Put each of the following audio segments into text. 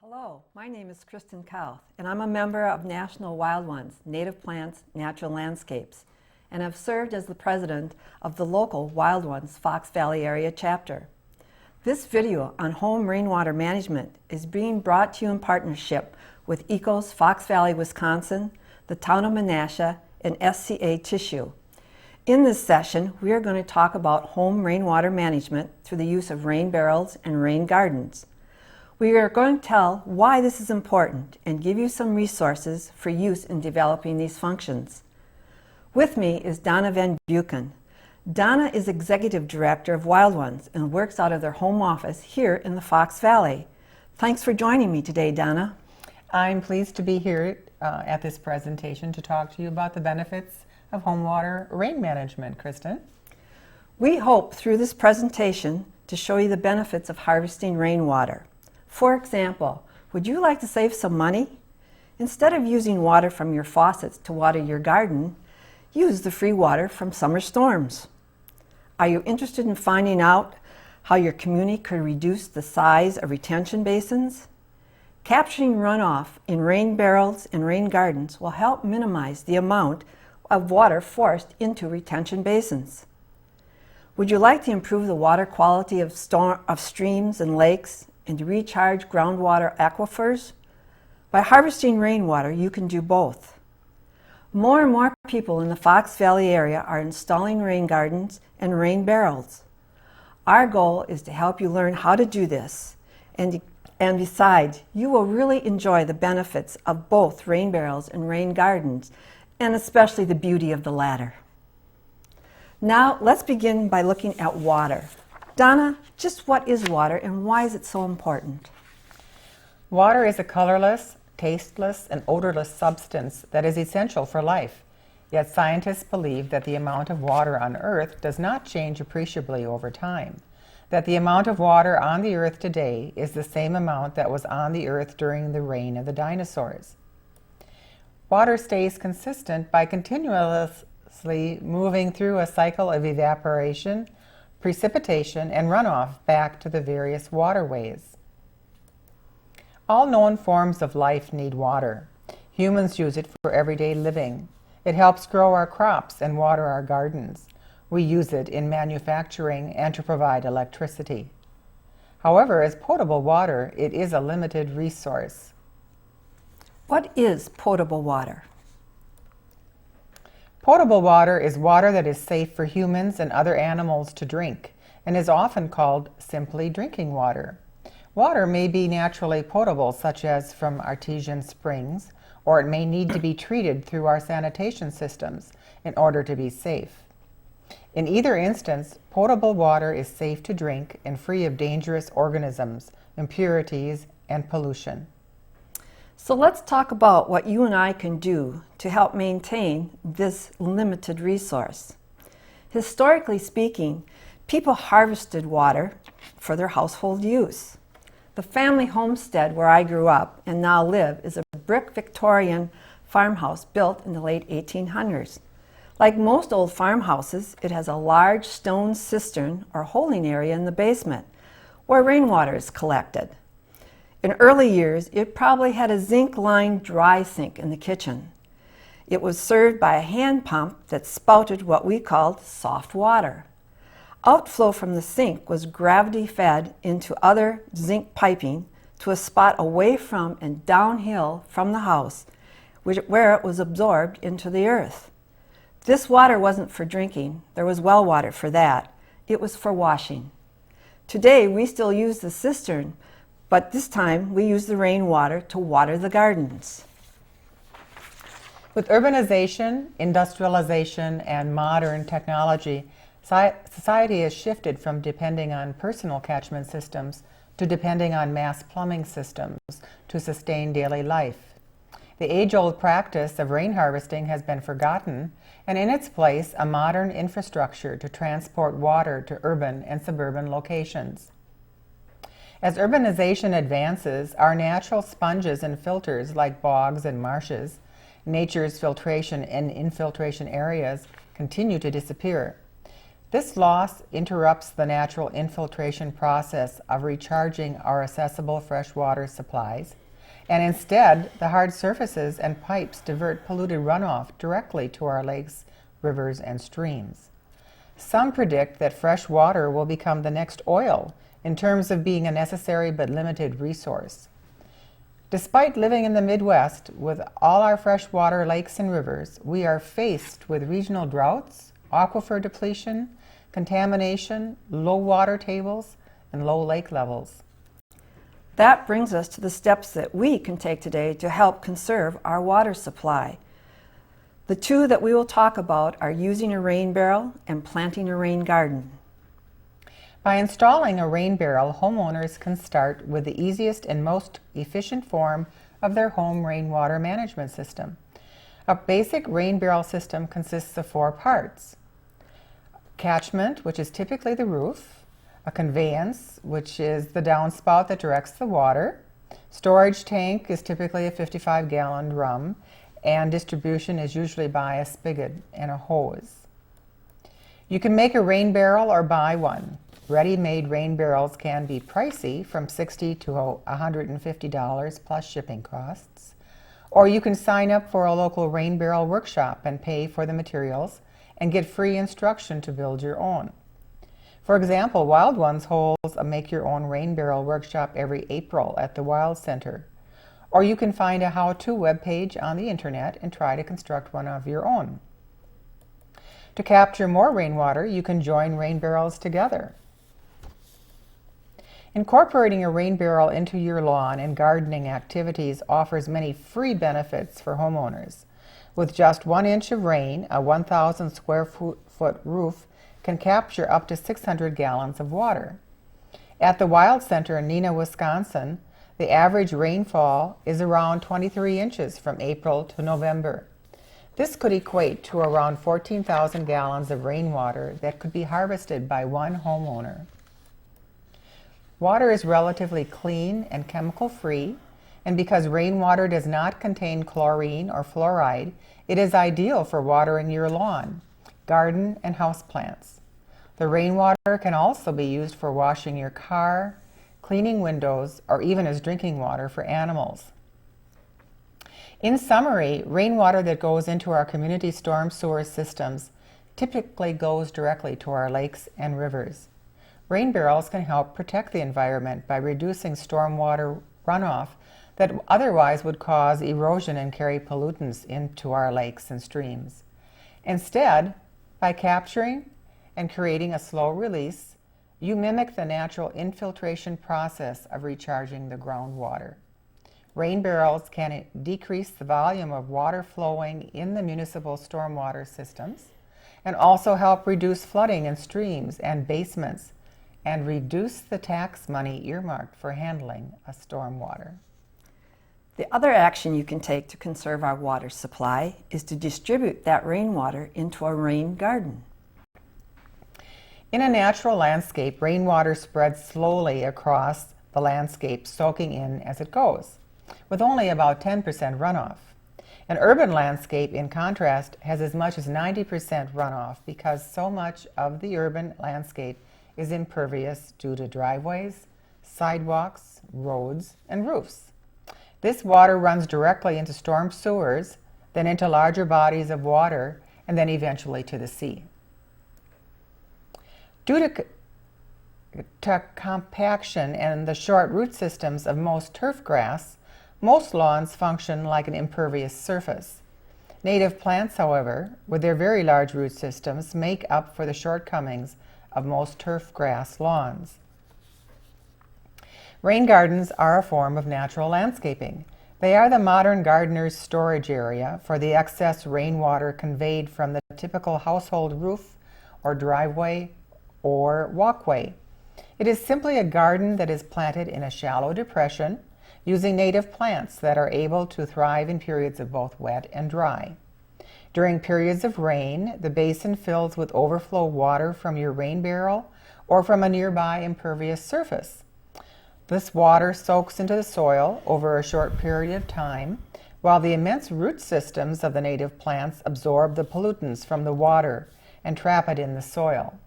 Hello, my name is Kristen Kauth, and I'm a member of National Wild Ones, Native Plants, Natural Landscapes, and have served as the president of the local Wild Ones Fox Valley area chapter. This video on home rainwater management is being brought to you in partnership with ECOS Fox Valley, Wisconsin, the town of Menasha, and SCA Tissue. In this session, we are going to talk about home rainwater management through the use of rain barrels and rain gardens. We are going to tell why this is important and give you some resources for use in developing these functions. With me is Donna Van Buchen. Donna is Executive Director of Wild Ones and works out of their home office here in the Fox Valley. Thanks for joining me today, Donna. I'm pleased to be here at this presentation to talk to you about the benefits of home water rain management, Kristen. We hope through this presentation to show you the benefits of harvesting rainwater. For example, would you like to save some money? Instead of using water from your faucets to water your garden, use the free water from summer storms. Are you interested in finding out how your community could reduce the size of retention basins? Capturing runoff in rain barrels and rain gardens will help minimize the amount of water forced into retention basins. Would you like to improve the water quality of streams and lakes and to recharge groundwater aquifers? By harvesting rainwater, you can do both. More and more people in the Fox Valley area are installing rain gardens and rain barrels. Our goal is to help you learn how to do this, and besides, you will really enjoy the benefits of both rain barrels and rain gardens, and especially the beauty of the latter. Now, let's begin by looking at water. Donna, just what is water and why is it so important? Water is a colorless, tasteless, and odorless substance that is essential for life. Yet scientists believe that the amount of water on Earth does not change appreciably over time, that the amount of water on the Earth today is the same amount that was on the Earth during the reign of the dinosaurs. Water stays consistent by continuously moving through a cycle of evaporation, precipitation, and runoff back to the various waterways. All known forms of life need water. Humans use it for everyday living. It helps grow our crops and water our gardens. We use it in manufacturing and to provide electricity. However, as potable water, it is a limited resource. What is potable water? Potable water is water that is safe for humans and other animals to drink and is often called simply drinking water. Water may be naturally potable, such as from artesian springs, or it may need to be treated through our sanitation systems in order to be safe. In either instance, potable water is safe to drink and free of dangerous organisms, impurities, and pollution. So let's talk about what you and I can do to help maintain this limited resource. Historically speaking, people harvested water for their household use. The family homestead where I grew up and now live is a brick Victorian farmhouse built in the late 1800s. Like most old farmhouses, it has a large stone cistern or holding area in the basement where rainwater is collected. In early years, it probably had a zinc-lined dry sink in the kitchen. It was served by a hand pump that spouted what we called soft water. Outflow from the sink was gravity-fed into other zinc piping to a spot away from and downhill from the house, where it was absorbed into the earth. This water wasn't for drinking. There was well water for that. It was for washing. Today, we still use the cistern, but this time we use the rainwater to water the gardens. With urbanization, industrialization, and modern technology, society has shifted from depending on personal catchment systems to depending on mass plumbing systems to sustain daily life. The age-old practice of rain harvesting has been forgotten, and in its place, a modern infrastructure to transport water to urban and suburban locations. As urbanization advances, our natural sponges and filters like bogs and marshes, nature's filtration and infiltration areas continue to disappear. This loss interrupts the natural infiltration process of recharging our accessible freshwater supplies, and instead, the hard surfaces and pipes divert polluted runoff directly to our lakes, rivers, and streams. Some predict that fresh water will become the next oil in terms of being a necessary but limited resource. Despite living in the Midwest with all our freshwater lakes and rivers, we are faced with regional droughts, aquifer depletion, contamination, low water tables, and low lake levels. That brings us to the steps that we can take today to help conserve our water supply. The two that we will talk about are using a rain barrel and planting a rain garden. By installing a rain barrel, homeowners can start with the easiest and most efficient form of their home rainwater management system. A basic rain barrel system consists of 4 parts. Catchment, which is typically the roof, a conveyance, which is the downspout that directs the water. Storage tank is typically a 55-gallon drum, and distribution is usually by a spigot and a hose. You can make a rain barrel or buy one. Ready-made rain barrels can be pricey, from $60 to $150 plus shipping costs. Or you can sign up for a local rain barrel workshop and pay for the materials and get free instruction to build your own. For example, Wild Ones holds a make-your-own rain barrel workshop every April at the Wild Center. Or you can find a how-to webpage on the internet and try to construct one of your own. To capture more rainwater, you can join rain barrels together. Incorporating a rain barrel into your lawn and gardening activities offers many free benefits for homeowners. With just 1 inch of rain, a 1,000 square foot roof can capture up to 600 gallons of water. At the Wild Center in Neenah, Wisconsin, the average rainfall is around 23 inches from April to November. This could equate to around 14,000 gallons of rainwater that could be harvested by one homeowner. Water is relatively clean and chemical-free, and because rainwater does not contain chlorine or fluoride, it is ideal for watering your lawn, garden, and houseplants. The rainwater can also be used for washing your car, cleaning windows, or even as drinking water for animals. In summary, rainwater that goes into our community storm sewer systems typically goes directly to our lakes and rivers. Rain barrels can help protect the environment by reducing stormwater runoff that otherwise would cause erosion and carry pollutants into our lakes and streams. Instead, by capturing and creating a slow release, you mimic the natural infiltration process of recharging the groundwater. Rain barrels can decrease the volume of water flowing in the municipal stormwater systems and also help reduce flooding in streams and basements and reduce the tax money earmarked for handling a stormwater. The other action you can take to conserve our water supply is to distribute that rainwater into a rain garden. In a natural landscape, rainwater spreads slowly across the landscape, soaking in as it goes, with only about 10% runoff. An urban landscape, in contrast, has as much as 90% runoff because so much of the urban landscape is impervious due to driveways, sidewalks, roads, and roofs. This water runs directly into storm sewers, then into larger bodies of water, and then eventually to the sea. Due to compaction and the short root systems of most turf grass, most lawns function like an impervious surface. Native plants, however, with their very large root systems, make up for the shortcomings of most turf grass lawns. Rain gardens are a form of natural landscaping. They are the modern gardener's storage area for the excess rainwater conveyed from the typical household roof or driveway or walkway. It is simply a garden that is planted in a shallow depression using native plants that are able to thrive in periods of both wet and dry. During periods of rain, the basin fills with overflow water from your rain barrel or from a nearby impervious surface. This water soaks into the soil over a short period of time, while the immense root systems of the native plants absorb the pollutants from the water and trap it in the soil.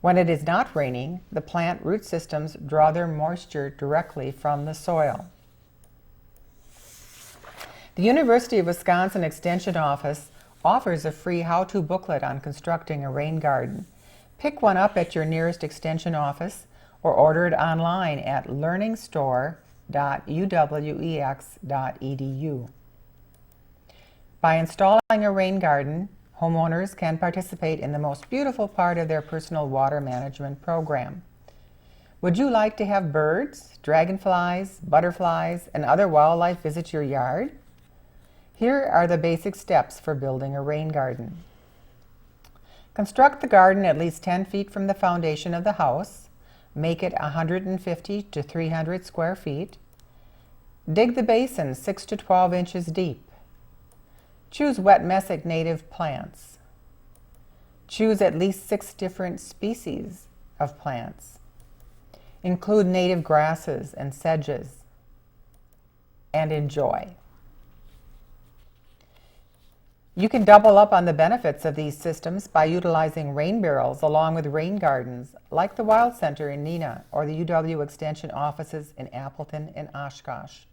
When it is not raining, the plant root systems draw their moisture directly from the soil. The University of Wisconsin Extension Office offers a free how-to booklet on constructing a rain garden. Pick one up at your nearest Extension office or order it online at learningstore.uwex.edu. By installing a rain garden, homeowners can participate in the most beautiful part of their personal water management program. Would you like to have birds, dragonflies, butterflies, and other wildlife visit your yard? Here are the basic steps for building a rain garden. Construct the garden at least 10 feet from the foundation of the house. Make it 150 to 300 square feet. Dig the basin 6 to 12 inches deep. Choose wet mesic native plants. Choose at least 6 different species of plants. Include native grasses and sedges. And enjoy. You can double up on the benefits of these systems by utilizing rain barrels along with rain gardens like the Wild Center in Neenah or the UW Extension offices in Appleton and Oshkosh.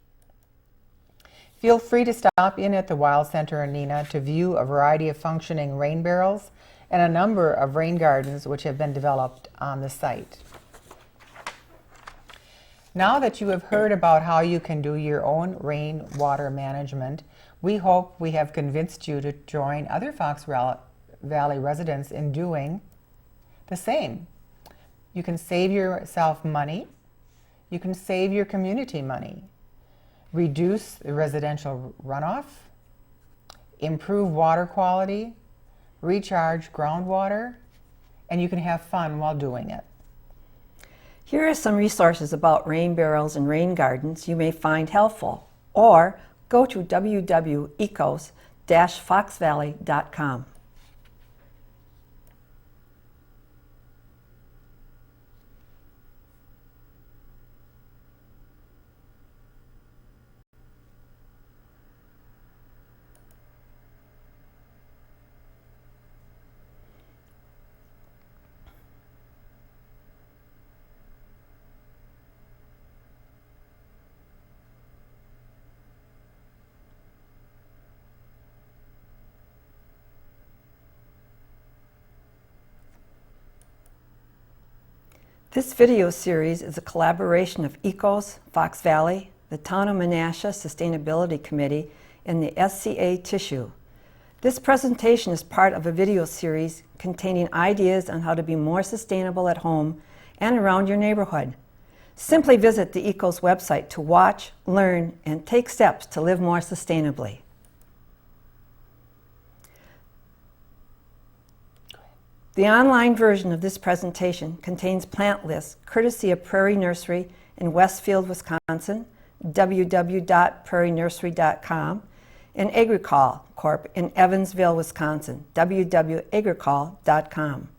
Feel free to stop in at the Wild Center in Neenah to view a variety of functioning rain barrels and a number of rain gardens which have been developed on the site. Now that you have heard about how you can do your own rainwater management, we hope we have convinced you to join other Fox Valley residents in doing the same. You can save yourself money. You can save your community money. Reduce the residential runoff. Improve water quality. Recharge groundwater. And you can have fun while doing it. Here are some resources about rain barrels and rain gardens you may find helpful, or go to www.ecos-foxvalley.com. This video series is a collaboration of ECOS, Fox Valley, the Town of Menasha Sustainability Committee, and the SCA Tissue. This presentation is part of a video series containing ideas on how to be more sustainable at home and around your neighborhood. Simply visit the ECOS website to watch, learn, and take steps to live more sustainably. The online version of this presentation contains plant lists courtesy of Prairie Nursery in Westfield, Wisconsin, www.prairienursery.com, and Agricol Corp. in Evansville, Wisconsin, www.agricol.com.